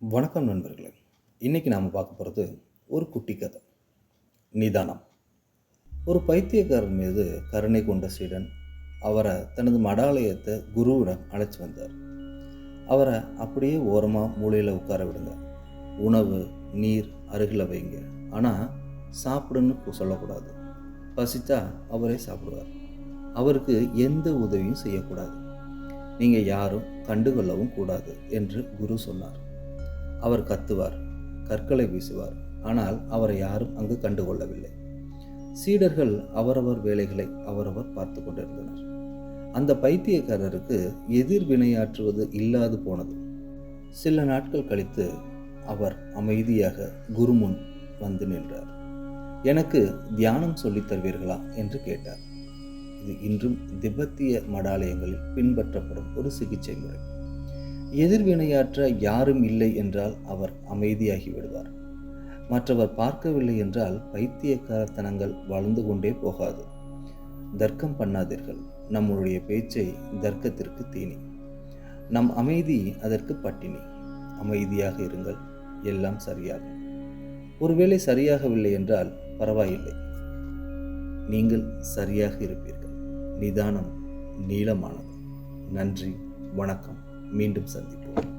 வணக்கம் நண்பர்களே. இன்றைக்கி நாம் பார்க்க போகிறது ஒரு குட்டி கதை. நிதானம். ஒரு பைத்தியக்காரர் மீது கருணை கொண்ட சீடன் அவரை தனது மடாலயத்தை குருவிடம் அழைச்சி வந்தார். அவரை அப்படியே ஓரமாக மூலையில் உட்கார விடுங்க, உணவு நீர் அருகில் வைங்க, ஆனால் சாப்பிடுன்னு சொல்லக்கூடாது. பசித்தா அவரே சாப்பிடுவார். அவருக்கு எந்த உதவியும் செய்யக்கூடாது. நீங்கள் யாரும் கண்டுகொள்ளவும் கூடாது என்று குரு சொன்னார். அவர் கத்துவார், கற்களை வீசுவார், ஆனால் அவரை யாரும் அங்கு கண்டுகொள்ளவில்லை. சீடர்கள் அவரவர் வேலைகளை அவரவர் பார்த்து கொண்டிருந்தனர். அந்த பைத்தியக்காரருக்கு எதிர்வினையாற்றுவது இல்லாது போனது. சில நாட்கள் கழித்து அவர் அமைதியாக குருமுன் வந்து நின்றார். எனக்கு தியானம் சொல்லித் தருவீர்களா என்று கேட்டார். இது இன்றும் திபெத்திய மடாலயங்களில் பின்பற்றப்படும் ஒரு சிகிச்சை முறை. எதிர்வினையாற்ற யாரும் இல்லை என்றால் அவர் அமைதியாகி விடுவார். மற்றவர் பார்க்கவில்லை என்றால் பைத்தியக்காரத்தனங்கள் வளர்ந்து கொண்டே போகாது. தர்க்கம் பண்ணாதீர்கள். நம்முடைய பேச்சை தர்க்கத்திற்கு தீனி, நம் அமைதி அதற்கு பட்டினி. அமைதியாக இருங்கள், எல்லாம் சரியாகும். ஒருவேளை சரியாகவில்லை என்றால் பரவாயில்லை, நீங்கள் சரியாக இருப்பீர்கள். நிதானம் நீளமானது. நன்றி, வணக்கம். மீண்டும் சந்திப்போம்.